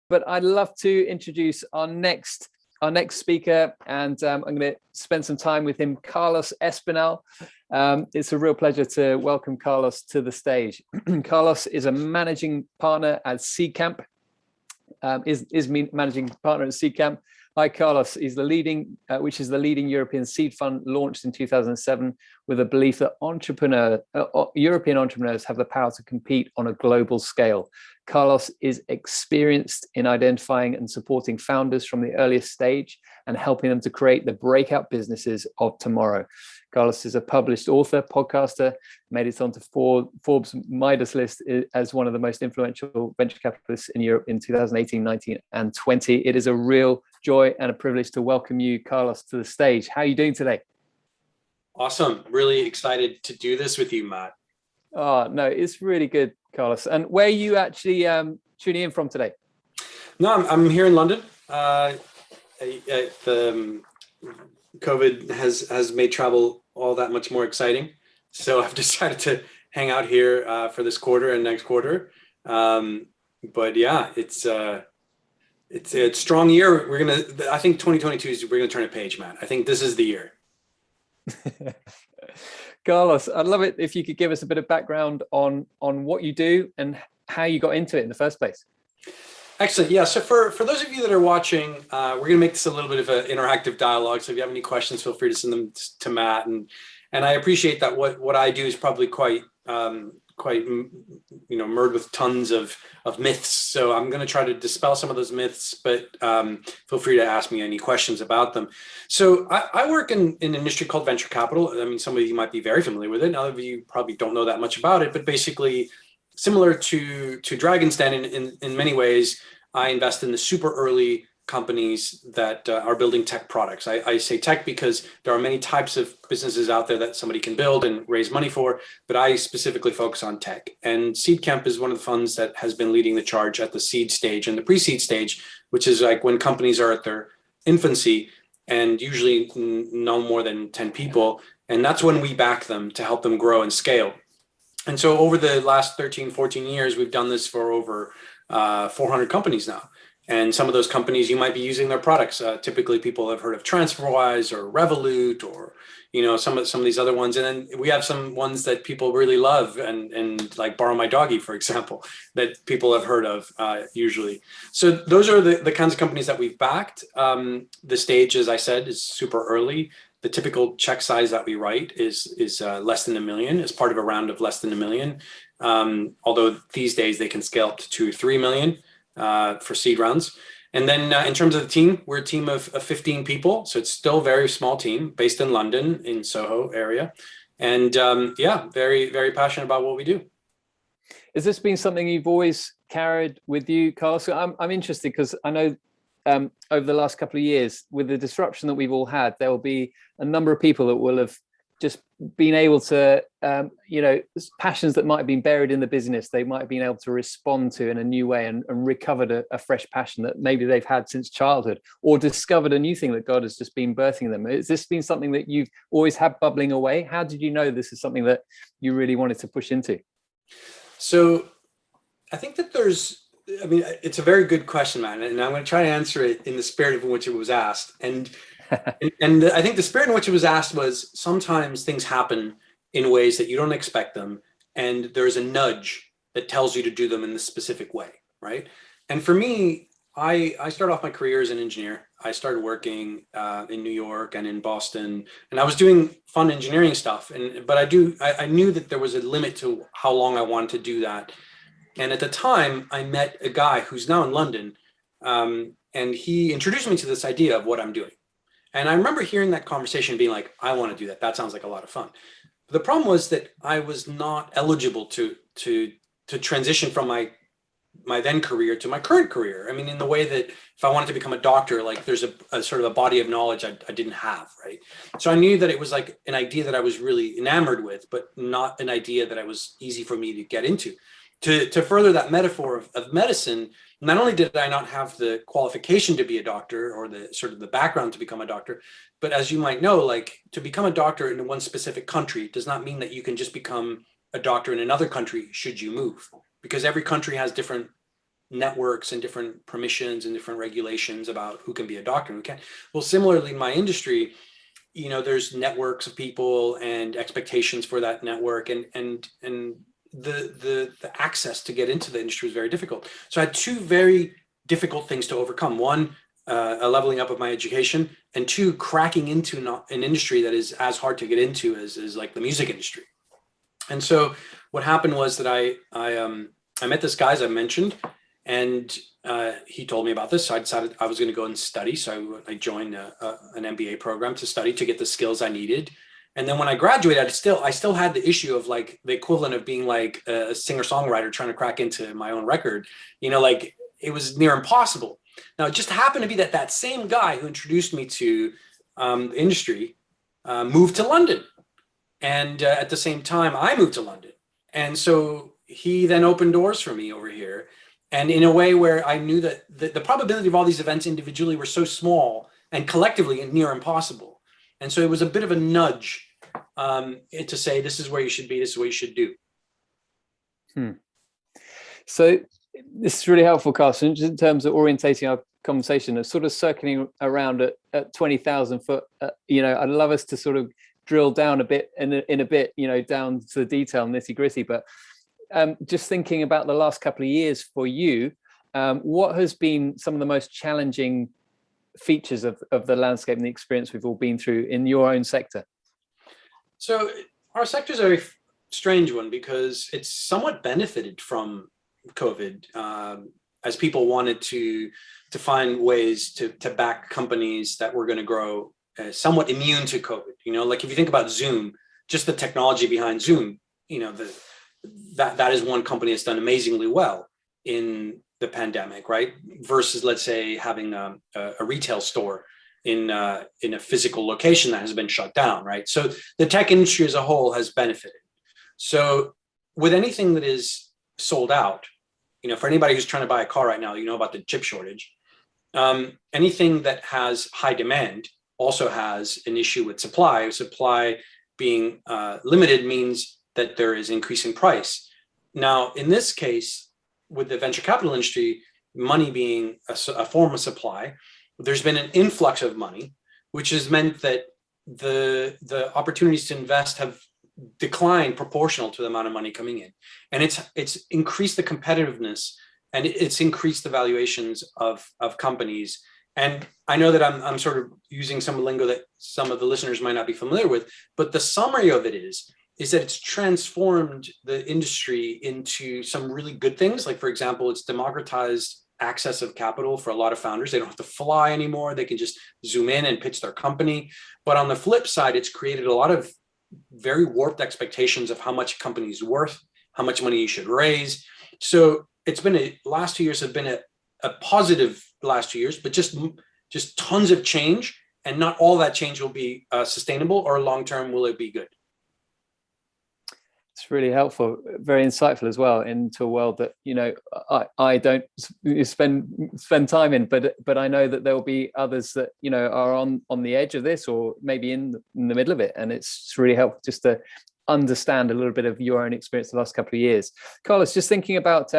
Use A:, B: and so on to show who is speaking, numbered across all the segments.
A: But I'd love to introduce our next speaker, and I'm going to spend some time with him, Carlos Espinal. It's a real pleasure to welcome Carlos to the stage. Carlos is a managing partner at Seedcamp. Managing partner at Seedcamp. Hi, Carlos. Is the leading, which is the leading European seed fund launched in 2007, with a belief that European entrepreneurs have the power to compete on a global scale. Carlos is experienced in identifying and supporting founders from the earliest stage and helping them to create the breakout businesses of tomorrow. Carlos is a published author, podcaster, made it onto Forbes Midas List as one of the most influential venture capitalists in Europe in 2018, 19, and 20. It is a real joy and a privilege to welcome you, Carlos, to the stage. How are you doing today?
B: Awesome. Really excited to do this with you, Matt.
A: Oh, no, it's really good, Carlos. And where are you actually tuning in from today?
B: No, I'm here in London. COVID has made travel all that much more exciting. So I've decided to hang out here for this quarter and next quarter. But yeah, it's a strong year. I think 2022 we're gonna turn a page, Matt. I think this is the year.
A: Carlos, I'd love it if you could give us a bit of background on what you do and how you got into it in the first place.
B: Excellent. Yeah. So for those of you that are watching, we're going to make this a little bit of an interactive dialogue. So if you have any questions, feel free to send them to Matt. And I appreciate that what I do is probably quite marred with tons of myths. So I'm going to try to dispel some of those myths, but feel free to ask me any questions about them. So I work in an industry called venture capital. I mean, some of you might be very familiar with it. Other of you probably don't know that much about it, but basically similar to Dragon's Den in many ways, I invest in the super early companies that are building tech products. I say tech because there are many types of businesses out there that somebody can build and raise money for, but I specifically focus on tech. And Seedcamp is one of the funds that has been leading the charge at the seed stage and the pre-seed stage, which is like when companies are at their infancy and usually no more than 10 people. And that's when we back them to help them grow and scale. And so over the last 13, 14 years, we've done this for over 400 companies now. And some of those companies, you might be using their products. Typically, people have heard of TransferWise or Revolut or, some of these other ones. And then we have some ones that people really love and like Borrow My Doggy, for example, that people have heard of usually. So those are the kinds of companies that we've backed. The stage, as I said, is super early. The typical check size that we write is less than $1 million, as part of a round of less than $1 million. Although these days they can scale up to $3 million for seed rounds. And then in terms of the team, we're a team of 15 people. So it's still a very small team based in London, in Soho area. And very, very passionate about what we do.
A: Has this been something you've always carried with you, Carlos? I'm interested because I know over the last couple of years, with the disruption that we've all had, there will be a number of people that will have just been able to, passions that might have been buried in the business, they might have been able to respond to in a new way and recovered a fresh passion that maybe they've had since childhood, or discovered a new thing that God has just been birthing them. Has this been something that you've always had bubbling away? How did you know this is something that you really wanted to push into?
B: So I think that it's a very good question, man. And I'm going to try to answer it in the spirit in which it was asked. And I think the spirit in which it was asked was sometimes things happen in ways that you don't expect them. And there's a nudge that tells you to do them in this specific way, right? And for me, I started off my career as an engineer. I started working in New York and in Boston, and I was doing fun engineering stuff. But I knew that there was a limit to how long I wanted to do that. And at the time, I met a guy who's now in London, and he introduced me to this idea of what I'm doing. And I remember hearing that conversation being like, I want to do that. That sounds like a lot of fun. But the problem was that I was not eligible to transition from my then career to my current career. I mean, in the way that if I wanted to become a doctor, like there's a sort of a body of knowledge I didn't have, right? So I knew that it was like an idea that I was really enamored with, but not an idea that it was easy for me to get into. To further that metaphor of medicine, not only did I not have the qualification to be a doctor or the sort of the background to become a doctor, but as you might know, like to become a doctor in one specific country does not mean that you can just become a doctor in another country should you move, because every country has different networks and different permissions and different regulations about who can be a doctor and who can't. Well, similarly in my industry, there's networks of people and expectations for that network, and the access to get into the industry was very difficult. So I had two very difficult things to overcome. One, a leveling up of my education, and two, cracking into an industry that is as hard to get into as like the music industry. And so what happened was that I met this guy, as I mentioned, and he told me about this. So I decided I was going to go and study. So I joined an MBA program to study to get the skills I needed. And then when I graduated, I still had the issue of like the equivalent of being like a singer-songwriter trying to crack into my own record. Like it was near impossible. Now, it just happened to be that same guy who introduced me to the industry moved to London. And at the same time, I moved to London. And so he then opened doors for me over here. And in a way where I knew that the probability of all these events individually were so small and collectively near impossible. And so it was a bit of a nudge to say, this is where you should be, this is what you should do.
A: So this is really helpful, Carson, just in terms of orientating our conversation and sort of circling around at 20,000 foot. I'd love us to sort of drill down a bit in a bit, down to the detail, nitty gritty. But just thinking about the last couple of years for you, what has been some of the most challenging features of the landscape and the experience we've all been through in your own sector?
B: So our sector is a very strange one because it's somewhat benefited from COVID, as people wanted to find ways to back companies that were going to grow somewhat immune to COVID. Like if you think about Zoom, just the technology behind Zoom, that is one company that's done amazingly well in the pandemic, right? Versus, let's say, having a retail store in a physical location that has been shut down, right? So the tech industry as a whole has benefited. So with anything that is sold out, for anybody who's trying to buy a car right now, about the chip shortage. Anything that has high demand also has an issue with supply. Supply being limited means that there is increasing price. Now, in this case, with the venture capital industry, money being a form of supply, there's been an influx of money, which has meant that the opportunities to invest have declined proportional to the amount of money coming in. And it's increased the competitiveness, and it's increased the valuations of companies. And I know that I'm sort of using some lingo that some of the listeners might not be familiar with, but the summary of it is that it's transformed the industry into some really good things. Like, for example, it's democratized access of capital for a lot of founders. They don't have to fly anymore. They can just zoom in and pitch their company. But on the flip side, it's created a lot of very warped expectations of how much a company's worth, how much money you should raise. So it's been last 2 years have been a positive last 2 years, but just tons of change, and not all that change will be sustainable, or long-term will it be good?
A: It's really helpful, very insightful as well, into a world that I don't spend time in, but I know that there will be others that are on the edge of this, or maybe in the middle of it, and it's really helpful just to understand a little bit of your own experience the last couple of years. Carlos, just thinking about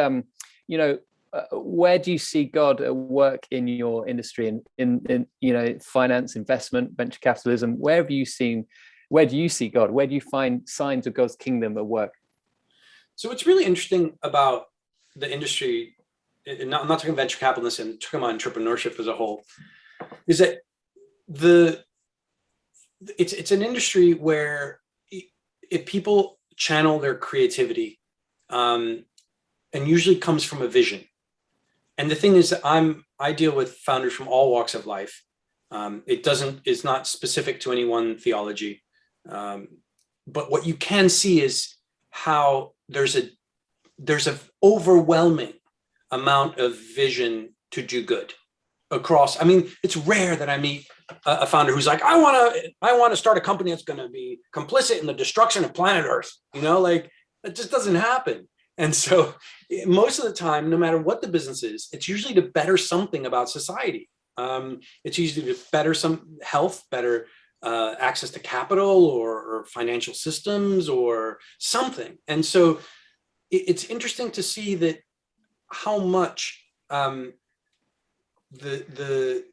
A: where do you see God at work in your industry, in finance, investment, venture capitalism? Where do you see God? Where do you find signs of God's kingdom at work?
B: So what's really interesting about the industry, I'm not talking venture capitalists and talking about entrepreneurship as a whole, is that it's an industry where if people channel their creativity, and usually comes from a vision. And the thing is that I deal with founders from all walks of life. It's not specific to any one theology. But what you can see is how there's an overwhelming amount of vision to do good across. I mean, it's rare that I meet a founder who's like, I want to start a company that's going to be complicit in the destruction of planet Earth. Like, it just doesn't happen. And so most of the time, no matter what the business is, it's usually to better something about society. It's usually to better some health, better access to capital, or financial systems, or something. And so it's interesting to see that how much the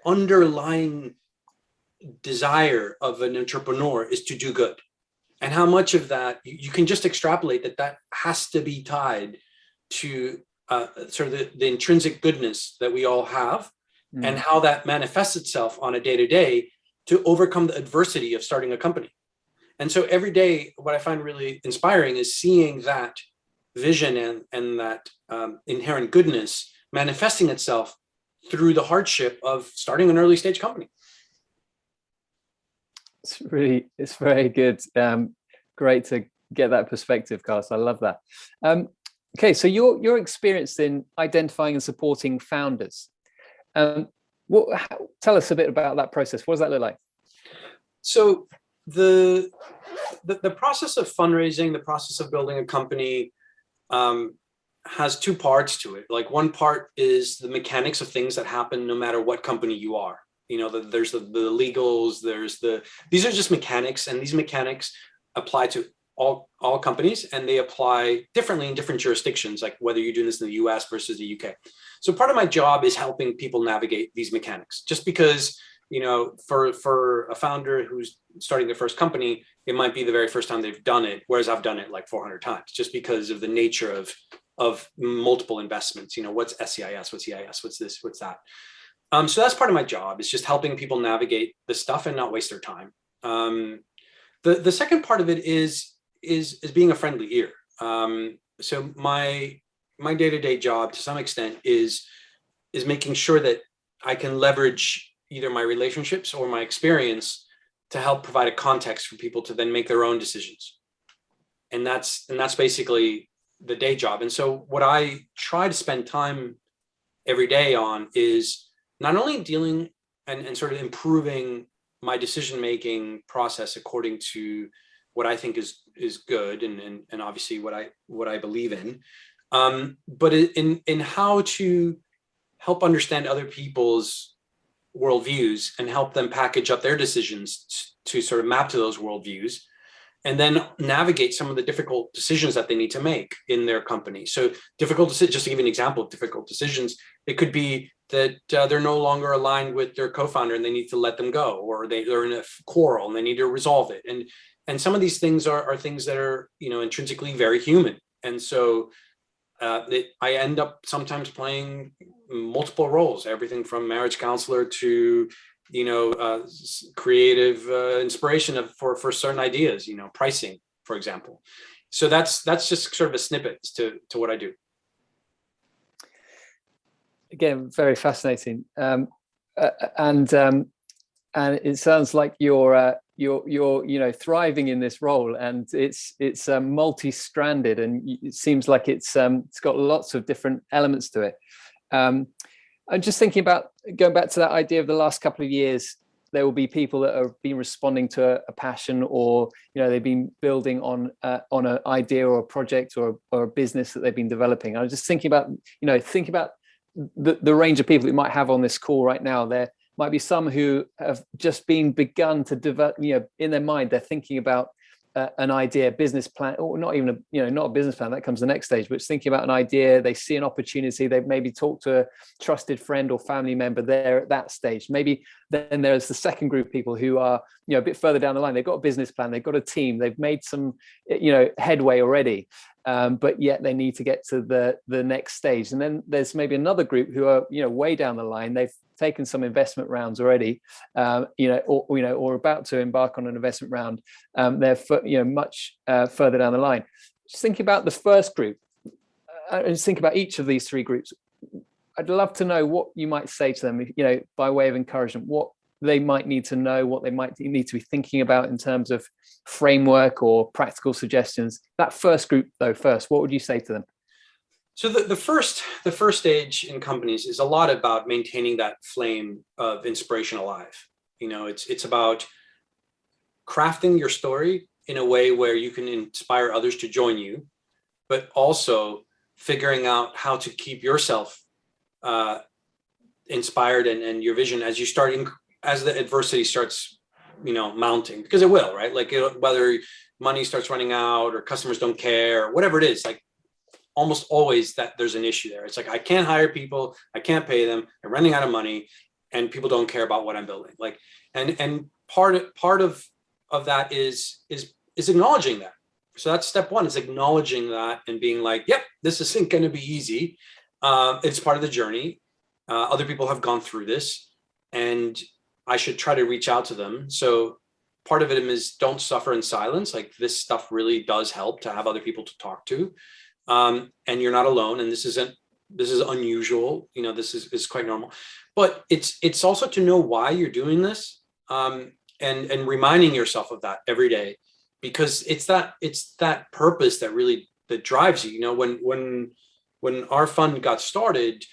B: underlying desire of an entrepreneur is to do good, and how much of that you can just extrapolate that has to be tied to sort of the intrinsic goodness that we all have, and how that manifests itself on a day-to-day to overcome the adversity of starting a company. And so every day, what I find really inspiring is seeing that vision and that inherent goodness manifesting itself through the hardship of starting an early stage company.
A: It's very good. Great to get that perspective, Carlos. I love that. Okay, so you're experienced in identifying and supporting founders. Tell us a bit about that process. What does that look like?
B: So the process of fundraising, the process of building a company, has two parts to it. Like, one part is the mechanics of things that happen no matter what company you are. You know, there's the legals, these are just mechanics, and these mechanics apply to all companies, and they apply differently in different jurisdictions, like whether you're doing this in the US versus the UK. So part of my job is helping people navigate these mechanics, just because, you know, for a founder who's starting their first company, it might be the very first time they've done it, whereas I've done it like 400 times, just because of the nature of multiple investments. You know, what's SEIS, what's EIS, what's this, what's that. So that's part of my job, is just helping people navigate the stuff and not waste their time. The second part of it is being a friendly ear. So my day-to-day job, to some extent, is making sure that I can leverage either my relationships or my experience to help provide a context for people to then make their own decisions. And that's basically the day job. And so what I try to spend time every day on is not only dealing and sort of improving my decision-making process according to what I think is good and obviously what I believe in, but in how to help understand other people's worldviews and help them package up their decisions to sort of map to those worldviews, and then navigate some of the difficult decisions that they need to make in their company. So difficult decisions, just to give you an example of difficult decisions, it could be that they're no longer aligned with their co-founder and they need to let them go, or they're in a quarrel and they need to resolve it. And some of these things are things that are, you know, intrinsically very human. And so I end up sometimes playing multiple roles, everything from marriage counselor to, you know, creative inspiration for certain ideas, you know, pricing, for example. So that's just sort of a snippet to what I do.
A: Again, very fascinating, and it sounds like you're you know, thriving in this role, and it's multi-stranded, and it seems like it's got lots of different elements to it. I'm just thinking about going back to that idea of the last couple of years. There will be people that have been responding to a passion, or, you know, they've been building on an idea or a project or a business that they've been developing. I was just thinking about, you know, the range of people that might have on this call right now. There might be some who have just begun to develop, you know, in their mind, they're thinking about an idea, business plan, or not even not a business plan, that comes the next stage, but it's thinking about an idea. They see an opportunity, they've maybe talked to a trusted friend or family member there at that stage. Maybe then there's the second group of people who are, you know, a bit further down the line. They've got a business plan, they've got a team, they've made some, you know, headway already, but yet they need to get to the next stage. And then there's maybe another group who are, you know, way down the line. They've taken some investment rounds already, or about to embark on an investment round. They're, you know, much further down the line. Just thinking about the first group, and just think about each of these three groups. I'd love to know what you might say to them, you know, by way of encouragement, what they might need to know, what they might need to be thinking about in terms of framework or practical suggestions. That first group, though, what would you say to them?
B: So the first stage in companies is a lot about maintaining that flame of inspiration alive. You know, it's about crafting your story in a way where you can inspire others to join you, but also figuring out how to keep yourself inspired and your vision as the adversity starts, you know, mounting, because it will, right? Like, whether money starts running out or customers don't care or whatever it is, like, almost always that there's an issue there. It's like, I can't hire people, I can't pay them, I'm running out of money, and people don't care about what I'm building. Like, and part of that is acknowledging that. So that's step one, is acknowledging that and being like, yep, this isn't going to be easy. It's part of the journey. Other people have gone through this, and I should try to reach out to them. So part of it is don't suffer in silence. Like, this stuff really does help to have other people to talk to. And you're not alone. And this is unusual. You know, this is quite normal, but it's also to know why you're doing this. And reminding yourself of that every day, because it's that purpose that drives you. You know, when our fund got started,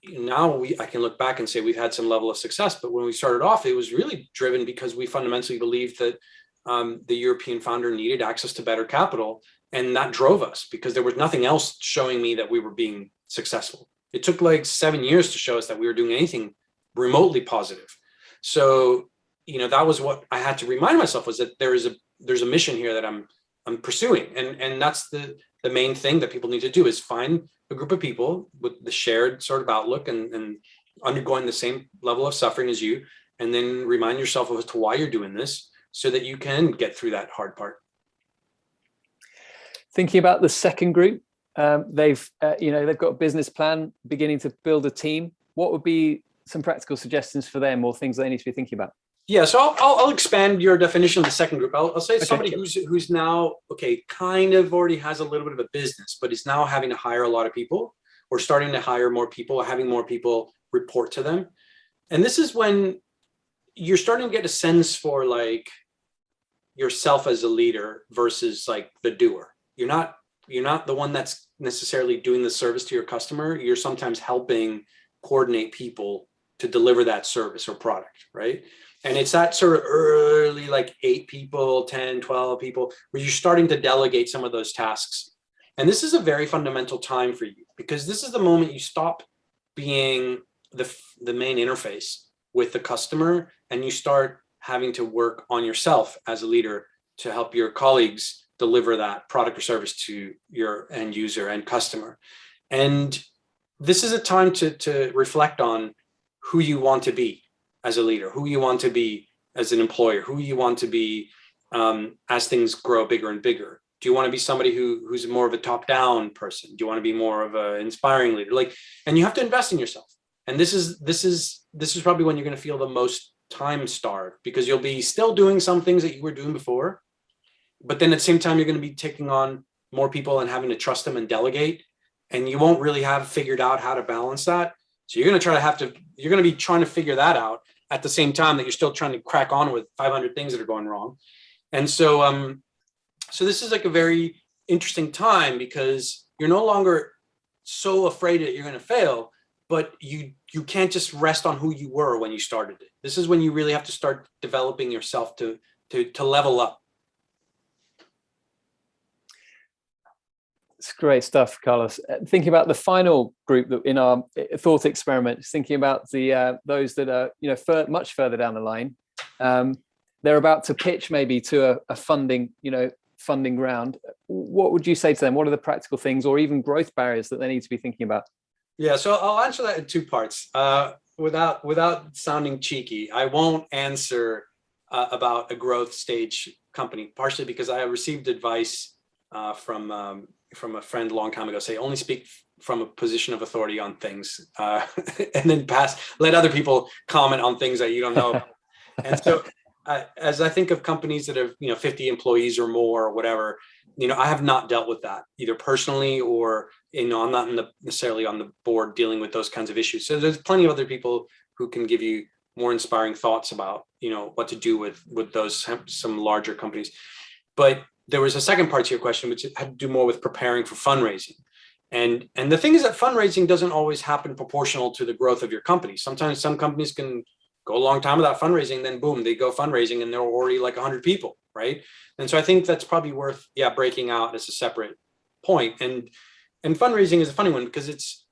B: now I can look back and say we've had some level of success, but when we started off, it was really driven because we fundamentally believed that the European founder needed access to better capital, and that drove us, because there was nothing else showing me that we were being successful. It took like 7 years to show us that we were doing anything remotely positive. So, you know, that was what I had to remind myself, was that there's a mission here that I'm pursuing. And that's the main thing that people need to do, is find a group of people with the shared sort of outlook and undergoing the same level of suffering as you, and then remind yourself as to why you're doing this, so that you can get through that hard part.
A: Thinking about the second group, they've got a business plan, beginning to build a team. What would be some practical suggestions for them, or things they need to be thinking about?
B: Yeah, so I'll expand your definition of the second group. I'll say somebody who's now, kind of already has a little bit of a business, but is now having to hire a lot of people, or starting to hire more people, having more people report to them. And this is when you're starting to get a sense for like yourself as a leader versus like the doer. You're not the one that's necessarily doing the service to your customer. You're sometimes helping coordinate people to deliver that service or product, right? And it's that sort of early, like 8 people, 10, 12 people, where you're starting to delegate some of those tasks. And this is a very fundamental time for you, because this is the moment you stop being the main interface with the customer, and you start having to work on yourself as a leader to help your colleagues deliver that product or service to your end user and customer. And this is a time to reflect on who you want to be as a leader, who you want to be as an employer, who you want to be as things grow bigger and bigger. Do you want to be somebody who's more of a top-down person? Do you want to be more of an inspiring leader? And you have to invest in yourself. And this is probably when you're going to feel the most time starved, because you'll be still doing some things that you were doing before, but then at the same time, you're going to be taking on more people and having to trust them and delegate. And you won't really have figured out how to balance that. So you're going to be trying to figure that out at the same time that you're still trying to crack on with 500 things that are going wrong. And so, so this is like a very interesting time, because you're no longer so afraid that you're going to fail, but you can't just rest on who you were when you started it. This is when you really have to start developing yourself to level up.
A: It's great stuff, Carlos. Thinking about the final group that in our thought experiment, thinking about the those that are much further down the line, they're about to pitch maybe to a funding round. What would you say to them? What are the practical things, or even growth barriers, that they need to be thinking about?
B: Yeah, so I'll answer that in 2 parts. Without sounding cheeky, I won't answer about a growth stage company, partially because I received advice from a friend a long time ago, say only speak from a position of authority on things, and then let other people comment on things that you don't know. And so as I think of companies that have 50 employees or more or whatever, I have not dealt with that either personally, or I'm not necessarily on the board dealing with those kinds of issues. So there's plenty of other people who can give you more inspiring thoughts about what to do with those some larger companies. But there was a second part to your question, which had to do more with preparing for fundraising. And the thing is that fundraising doesn't always happen proportional to the growth of your company. Sometimes some companies can go a long time without fundraising, then boom, they go fundraising and they're already like 100 people, right? And so I think that's probably worth, breaking out as a separate point. And fundraising is a funny one, because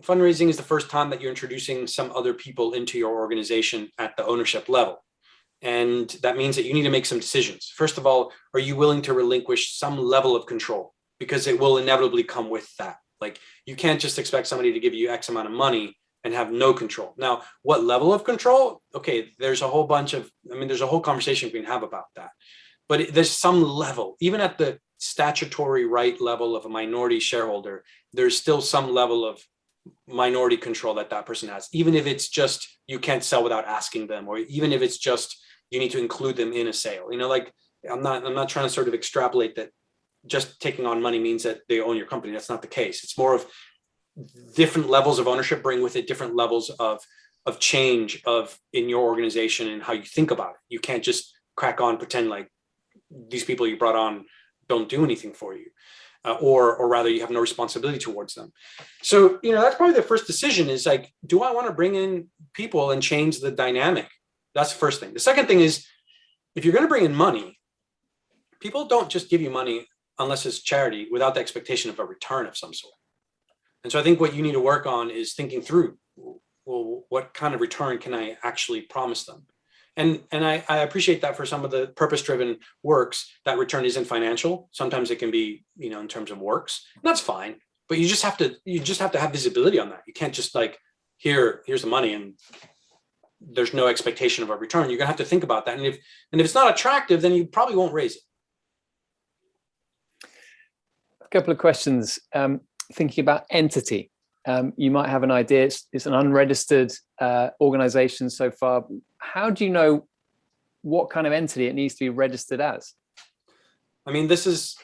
B: fundraising is the first time that you're introducing some other people into your organization at the ownership level. And that means that you need to make some decisions. First of all, are you willing to relinquish some level of control? because it will inevitably come with that. Like, you can't just expect somebody to give you X amount of money and have no control. Now, what level of control? Okay, there's a whole conversation we can have about that. But there's some level, even at the statutory right level of a minority shareholder, there's still some level of minority control that person has, even if it's just you can't sell without asking them, or even if it's just you need to include them in a sale. Like, I'm not trying to sort of extrapolate that just taking on money means that they own your company. That's not the case. It's more of different levels of ownership bring with it different levels of change in your organization and how you think about it. You can't just crack on, pretend like these people you brought on don't do anything for you, or rather you have no responsibility towards them. So, that's probably the first decision is like, do I want to bring in people and change the dynamic? That's the first thing. The second thing is, if you're going to bring in money, people don't just give you money unless it's charity without the expectation of a return of some sort. And so I think what you need to work on is thinking through, well, what kind of return can I actually promise them? And I appreciate that for some of the purpose-driven works, that return isn't financial. Sometimes it can be, in terms of works. And that's fine. But you just have to have visibility on that. You can't just like, here's the money and there's no expectation of a return. You're gonna have to think about that. And if it's not attractive, then you probably won't raise it.
A: A couple of questions. Thinking about entity. You might have an idea, it's an unregistered organization so far. How do you know what kind of entity it needs to be registered as? I mean,
B: there's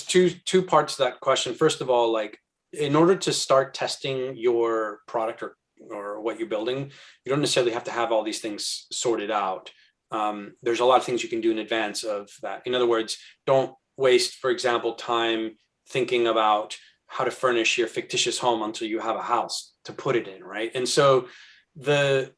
B: two parts to that question. First of all, like, in order to start testing your product or what you're building, you don't necessarily have to have all these things sorted out. There's a lot of things you can do in advance of that. In other words, don't waste, for example, time thinking about how to furnish your fictitious home until you have a house to put it in, right? And so there's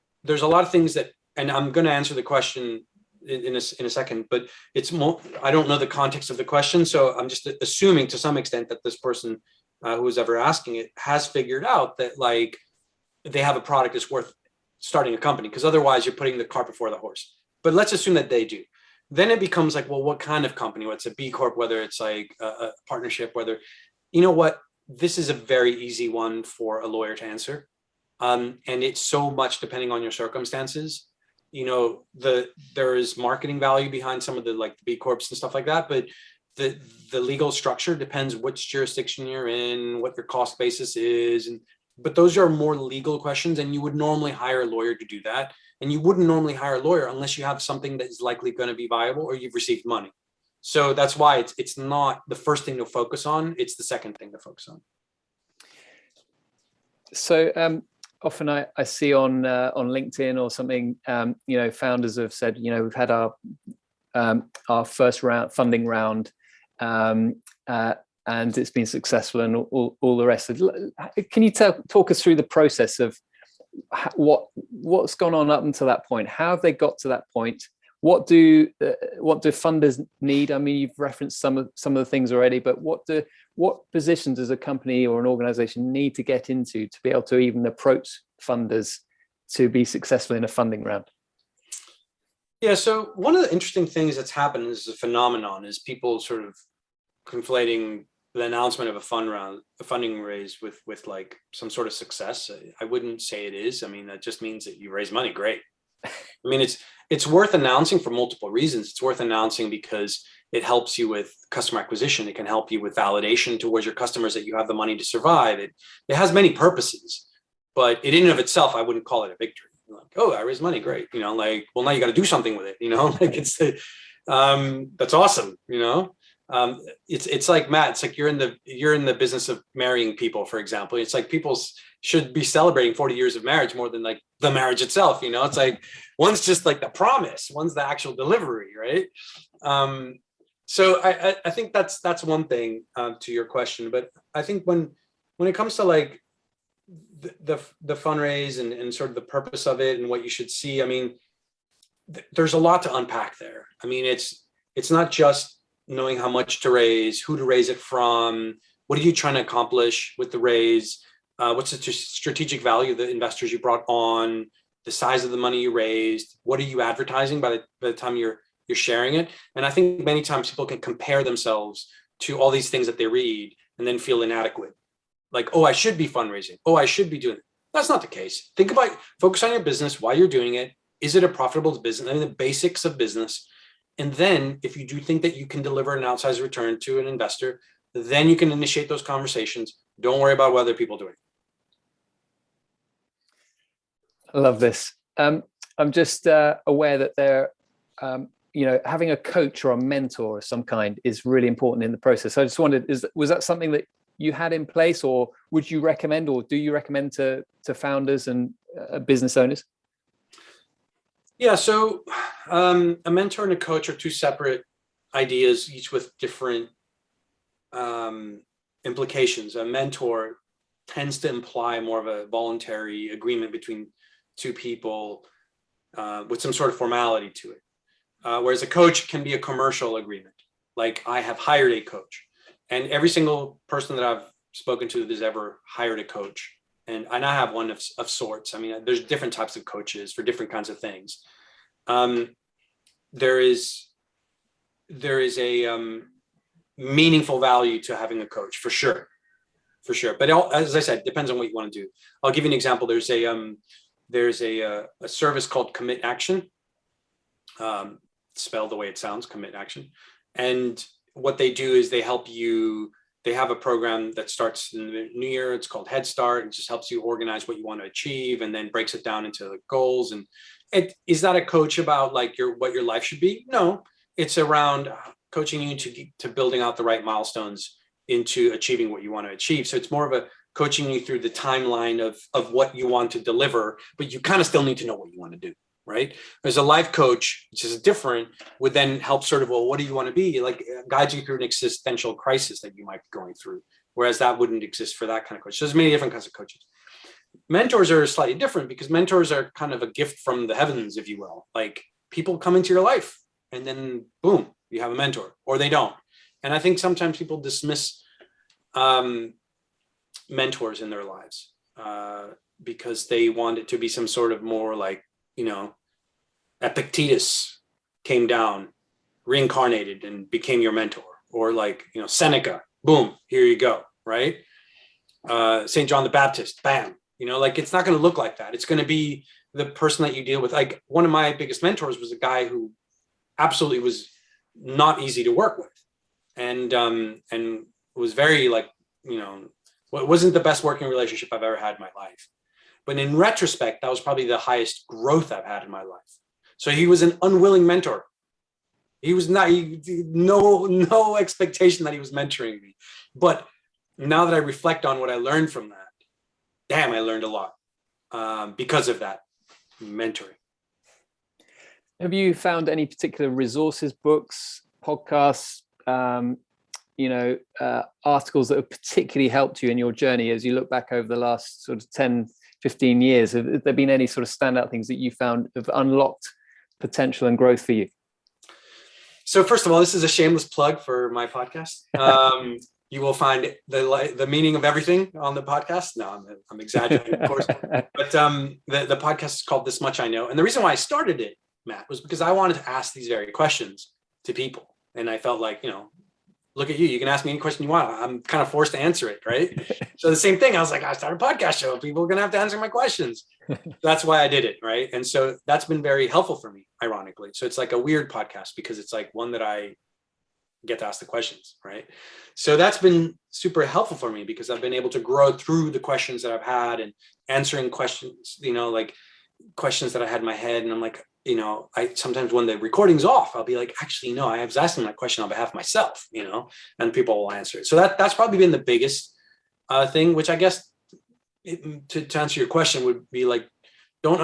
B: a lot of things that, and I'm going to answer the question in a second, but it's more, I don't know the context of the question, so I'm just assuming to some extent that this person who was ever asking it has figured out that like they have a product that's worth starting a company, because otherwise you're putting the cart before the horse. But let's assume that they do. Then it becomes like, well, what kind of company? What's a B Corp, whether it's like a partnership, whether, you know what, this is a very easy one for a lawyer to answer. And it's so much depending on your circumstances. There is marketing value behind some of the like the B Corps and stuff like that, but the legal structure depends which jurisdiction you're in, what your cost basis is. But those are more legal questions, and you would normally hire a lawyer to do that. And you wouldn't normally hire a lawyer unless you have something that is likely going to be viable or you've received money. So that's why it's not the first thing to focus on, it's the second thing to focus on.
A: So often I see on LinkedIn or something, founders have said, we've had our first funding round, and it's been successful, and all the rest. Can you talk us through the process of what's gone on up until that point? How have they got to that point? What do funders need? I mean, you've referenced some of the things already, but what position does a company or an organization need to get into to be able to even approach funders to be successful in a funding round?
B: Yeah, so one of the interesting things that's happened is a phenomenon is people sort of conflating the announcement of a funding raise with like some sort of success. I wouldn't say it is. I mean, that just means that you raise money. Great. I mean, it's worth announcing for multiple reasons. It's worth announcing because it helps you with customer acquisition. It can help you with validation towards your customers that you have the money to survive. It has many purposes, but in and of itself, I wouldn't call it a victory. Like, oh, I raised money, great. Like, well, now you got to do something with it. Like that's awesome. It's like Matt. It's like you're in the business of marrying people, for example. It's like people should be celebrating 40 years of marriage more than like the marriage itself. It's like one's just like the promise, one's the actual delivery, right? So I think that's one thing to your question. But I think when it comes to like the fundraise and sort of the purpose of it and what you should see, I mean, there's a lot to unpack there. I mean, it's not just knowing how much to raise, who to raise it from, what are you trying to accomplish with the raise, what's the strategic value of the investors you brought on, the size of the money you raised, what are you advertising by the time you're sharing it. And I think many times people can compare themselves to all these things that they read and then feel inadequate. Like, oh, I should be fundraising. Oh, I should be doing it. That's not the case. Focus on your business while you're doing it. Is it a profitable business? I mean, the basics of business. And then if you do think that you can deliver an outsized return to an investor, then you can initiate those conversations. Don't worry about what other people are doing.
A: I love this. I'm just aware that having a coach or a mentor of some kind is really important in the process. I just wondered, was that something that you had in place, or would you recommend, or do you recommend to founders and business owners?
B: Yeah, so a mentor and a coach are two separate ideas, each with different implications. A mentor tends to imply more of a voluntary agreement between two people with some sort of formality to it. Whereas a coach can be a commercial agreement. Like, I have hired a coach, and every single person that I've spoken to that has ever hired a coach, and I have one of sorts. I mean, there's different types of coaches for different kinds of things. There is a meaningful value to having a coach, for sure. But as I said, it depends on what you want to do. I'll give you an example. There's a service called Commit Action. Spelled the way it sounds, Commit Action. And what they do is they help you. They have a program that starts in the new year. It's called Head Start. It just helps you organize what you want to achieve, and then breaks it down into the goals. And is that a coach about like what your life should be? No, it's around coaching you to building out the right milestones into achieving what you want to achieve. So it's more of a coaching you through the timeline of what you want to deliver, but you kind of still need to know what you want to do. Right? There's a life coach, which is different, would then help sort of, well, what do you want to be? Like, guide you through an existential crisis that you might be going through. Whereas that wouldn't exist for that kind of coach. So there's many different kinds of coaches. Mentors are slightly different because mentors are kind of a gift from the heavens, if you will. Like, people come into your life and then boom, you have a mentor, or they don't. And I think sometimes people dismiss mentors in their lives because they want it to be some sort of more like, Epictetus came down, reincarnated, and became your mentor, or like, Seneca, boom, here you go, right? St. John the Baptist, bam, like, it's not going to look like that. It's going to be the person that you deal with. Like, one of my biggest mentors was a guy who absolutely was not easy to work with, and was very like, it wasn't the best working relationship I've ever had in my life. But in retrospect, that was probably the highest growth I've had in my life. So he was an unwilling mentor. He was not, no expectation that he was mentoring me. But now that I reflect on what I learned from that, damn, I learned a lot because of that mentoring.
A: Have you found any particular resources, books, podcasts, articles that have particularly helped you in your journey as you look back over the last sort of 10, 15 years? Have there been any sort of standout things that you found have unlocked potential and growth for you?
B: So first of all, this is a shameless plug for my podcast. You will find the meaning of everything on the podcast. No, I'm exaggerating, of course. But the podcast is called This Much I Know. And the reason why I started it, Matt, was because I wanted to ask these very questions to people. And I felt like, look at you. You can ask me any question you want. I'm kind of forced to answer it, right? So the same thing. I was like, I started a podcast show. People are going to have to answer my questions. That's why I did it, right? And so that's been very helpful for me, ironically. So it's like a weird podcast because it's like one that I get to ask the questions, right? So that's been super helpful for me because I've been able to grow through the questions that I've had and answering questions, like questions that I had in my head. And I'm like, I sometimes when the recording's off, I'll be like, actually, no, I was asking that question on behalf of myself, and people will answer it. So that's probably been the biggest thing, which I guess to answer your question would be like, don't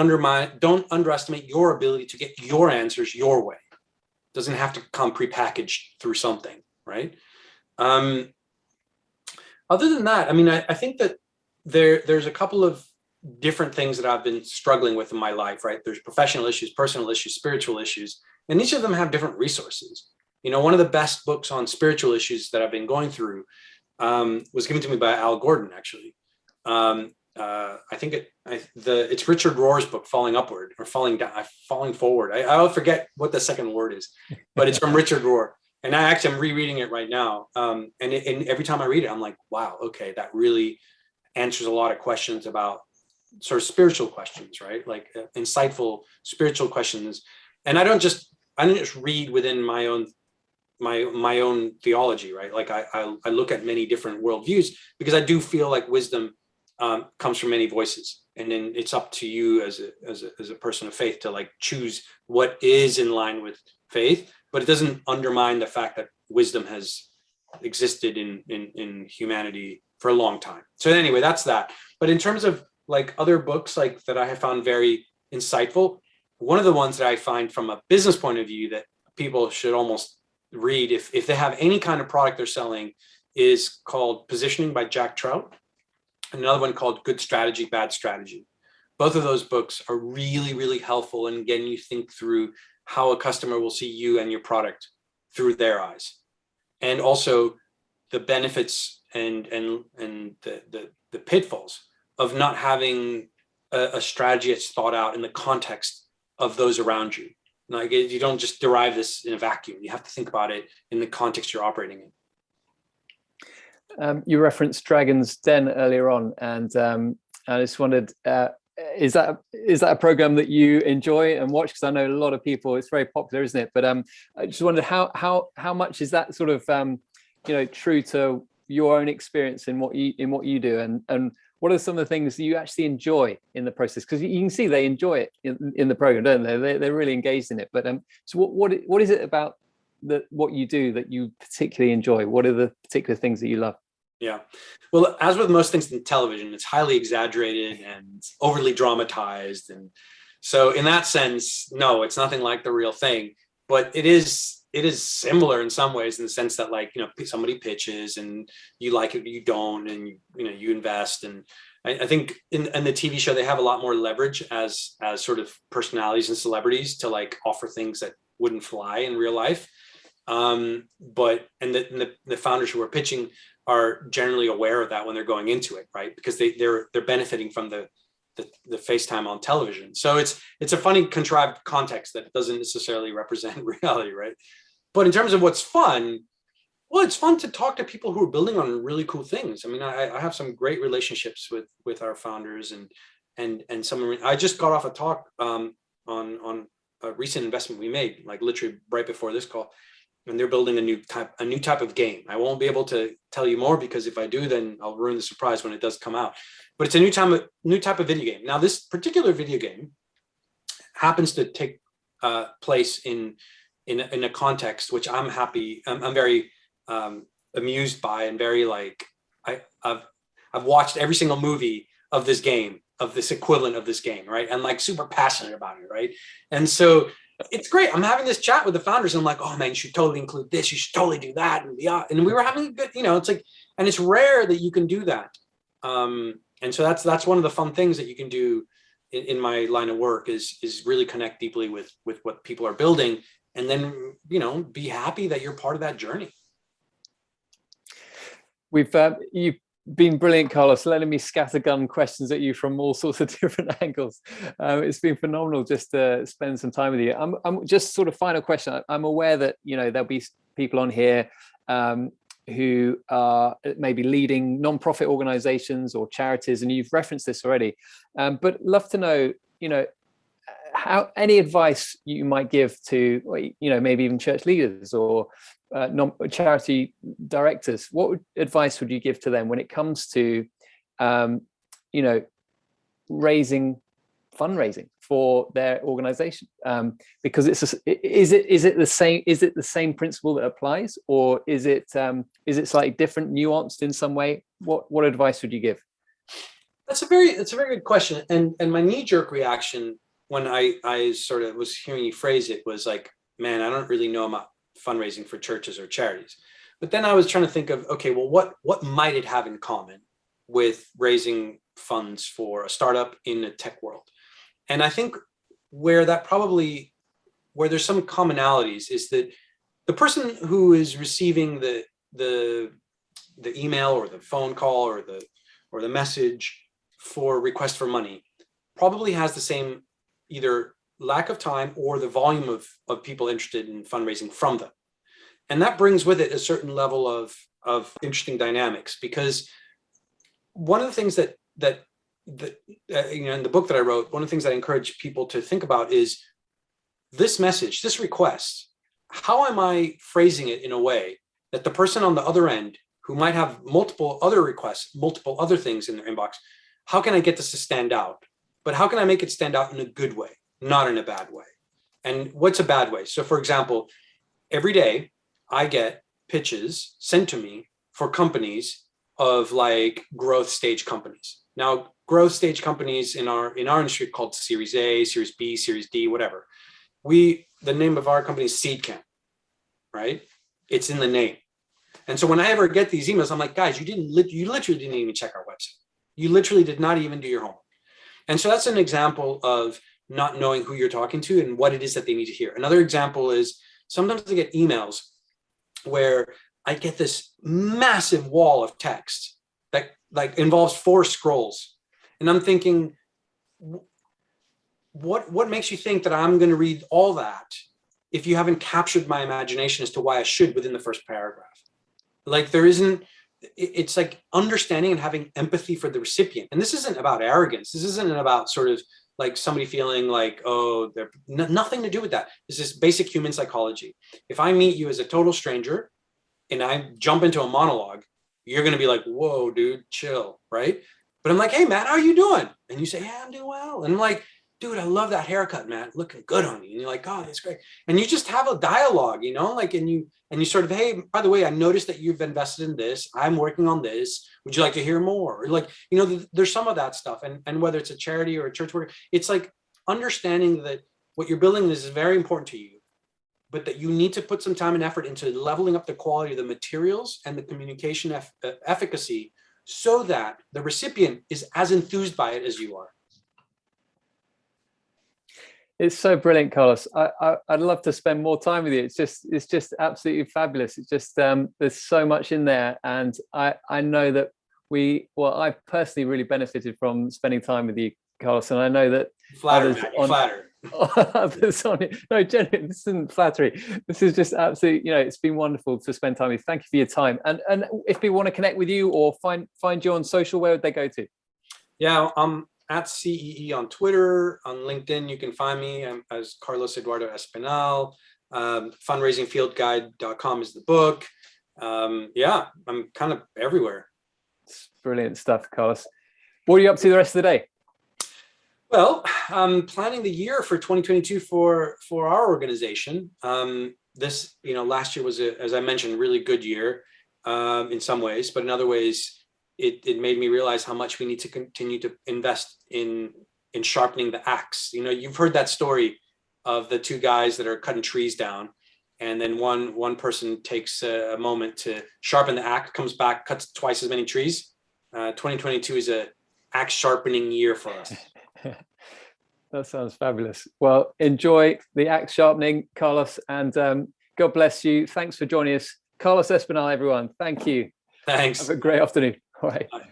B: underestimate your ability to get your answers your way. It doesn't have to come prepackaged through something, right? Other than that, I mean, I think that there's a couple of different things that I've been struggling with in my life, right? There's professional issues, personal issues, spiritual issues, and each of them have different resources. One of the best books on spiritual issues that I've been going through was given to me by Al Gordon, actually. I think it's Richard Rohr's book, Falling Upward or Falling Down, Falling Forward. I'll forget what the second word is, but it's from Richard Rohr. And I'm rereading it right now. And every time I read it, I'm like, wow, okay, that really answers a lot of questions about sort of spiritual questions, right? Like insightful spiritual questions. And I didn't just read within my own theology, right? Like I look at many different worldviews, because I do feel like wisdom comes from many voices, and then it's up to you as a person of faith to like choose what is in line with faith, but it doesn't undermine the fact that wisdom has existed in humanity for a long time. So anyway, that's that. But in terms of like other books like that I have found very insightful, one of the ones that I find from a business point of view that people should almost read if they have any kind of product they're selling is called Positioning by Jack Trout. Another one called Good Strategy, Bad Strategy. Both of those books are really, really helpful in getting you think through how a customer will see you and your product through their eyes. And also the benefits and the pitfalls of not having a strategy that's thought out in the context of those around you. Like you don't just derive this in a vacuum. You have to think about it in the context you're operating in.
A: You referenced Dragon's Den earlier on, and I just wondered, is that a program that you enjoy and watch? Because I know a lot of people, it's very popular, isn't it? But I just wondered how much is that sort of true to your own experience in what you do, and what are some of the things you actually enjoy in the process? Because you can see they enjoy it in the program, don't they? They're really engaged in it. But so what is it about what you do that you particularly enjoy? What are the particular things that you love?
B: Yeah, well, as with most things in television, it's highly exaggerated and overly dramatized, and so in that sense, no, it's nothing like the real thing. But it is similar in some ways, in the sense that, like, somebody pitches and you like it, you don't, and you invest. And I think in the TV show they have a lot more leverage as sort of personalities and celebrities to like offer things that wouldn't fly in real life. But the founders who are pitching are generally aware of that when they're going into it, right? Because they're benefiting from the FaceTime on television. So it's a funny contrived context that doesn't necessarily represent reality, right? But in terms of what's fun, well, it's fun to talk to people who are building on really cool things. I mean, I have some great relationships with our founders, and some. I just got off a talk on a recent investment we made, like literally right before this call. And they're building a new type of game. I won't be able to tell you more, because if I do, then I'll ruin the surprise when it does come out. But it's a new type of video game. Now, this particular video game happens to take place in a context which I'm very amused by, and very like I've watched every single movie of this game, of this equivalent of this game, right? And like super passionate about it, right? And so it's great. I'm having this chat with the founders, and I'm like, oh man, you should totally include this. You should totally do that. And we were having a good, it's like, and it's rare that you can do that. And so that's one of the fun things that you can do in my line of work is really connect deeply with what people are building, and then, be happy that you're part of that journey.
A: You've been brilliant, Carlos, letting me scattergun questions at you from all sorts of different angles. It's been phenomenal just to spend some time with you. I'm just sort of final question. I'm aware that there'll be people on here who are maybe leading non-profit organizations or charities, and you've referenced this already, but love to know how any advice you might give to maybe even church leaders or charity directors. What advice would you give to them when it comes to fundraising for their organization? Because is it the same principle that applies, or is it slightly different, nuanced in some way? What advice would you give?
B: That's a very good question. And my knee-jerk reaction when I sort of was hearing you phrase it was like, man, I don't really know about fundraising for churches or charities. But then I was trying to think of, okay, well, what might it have in common with raising funds for a startup in the tech world? And I think where there's some commonalities is that the person who is receiving the email or the phone call or the message for request for money probably has the same either lack of time or the volume of people interested in fundraising from them. And that brings with it a certain level of interesting dynamics, because one of the things that in the book that I wrote, one of the things that I encourage people to think about is this message, this request. How am I phrasing it in a way that the person on the other end, who might have multiple other requests, multiple other things in their inbox, how can I get this to stand out? But how can I make it stand out in a good way, not in a bad way? And what's a bad way? So for example, every day I get pitches sent to me for companies of like growth stage companies. Now, growth stage companies in our industry are called Series A, Series B, Series D, whatever. The name of our company is Seedcamp, right? It's in the name. And so when I ever get these emails, I'm like, guys, you literally didn't even check our website. You literally did not even do your homework. And so that's an example of not knowing who you're talking to and what it is that they need to hear. Another example is sometimes I get emails where I get this massive wall of text that like involves 4 scrolls. And I'm thinking, what makes you think that I'm going to read all that if you haven't captured my imagination as to why I should within the first paragraph? Like it's like understanding and having empathy for the recipient. And this isn't about arrogance. This isn't about sort of like somebody feeling like, oh, they're nothing to do with that. This is basic human psychology. If I meet you as a total stranger and I jump into a monologue, you're going to be like, whoa, dude, chill, right? But I'm like, hey, Matt, how are you doing? And you say, yeah, I'm doing well. And I'm like, dude, I love that haircut, Matt, looking good on you. And you're like, oh, that's great. And you just have a dialogue, like, and you sort of, hey, by the way, I noticed that you've invested in this. I'm working on this. Would you like to hear more? Or like, there's some of that stuff. And whether it's a charity or a church worker, it's like understanding that what you're building is very important to you, but that you need to put some time and effort into leveling up the quality of the materials and the communication efficacy so that the recipient is as enthused by it as you are.
A: It's so brilliant, Carlos. I'd love to spend more time with you. It's just absolutely fabulous. It's just there's so much in there, and I know that I personally really benefited from spending time with you, Carlos, and I know that others on it. No, genuinely, this isn't flattery. This is just absolutely, it's been wonderful to spend time with you. Thank you for your time. And if people want to connect with you or find you on social, where would they go to?
B: Yeah, at CEE on Twitter, on LinkedIn, you can find me as Carlos Eduardo Espinal. Fundraisingfieldguide.com is the book. Yeah, I'm kind of everywhere.
A: It's brilliant stuff, Carlos. What are you up to the rest of the day?
B: Well, I'm planning the year for 2022 for our organization. This, last year was, as I mentioned, a really good year in some ways, but in other ways, it made me realize how much we need to continue to invest in sharpening the axe. You've heard that story of the 2 guys that are cutting trees down, and then one person takes a moment to sharpen the axe, comes back, cuts twice as many trees. 2022 is a axe sharpening year for us.
A: That sounds fabulous. Well, enjoy the axe sharpening, Carlos, and God bless you. Thanks for joining us. Carlos Espinal, everyone. Thank you.
B: Thanks.
A: Have a great afternoon. All right.
B: Bye.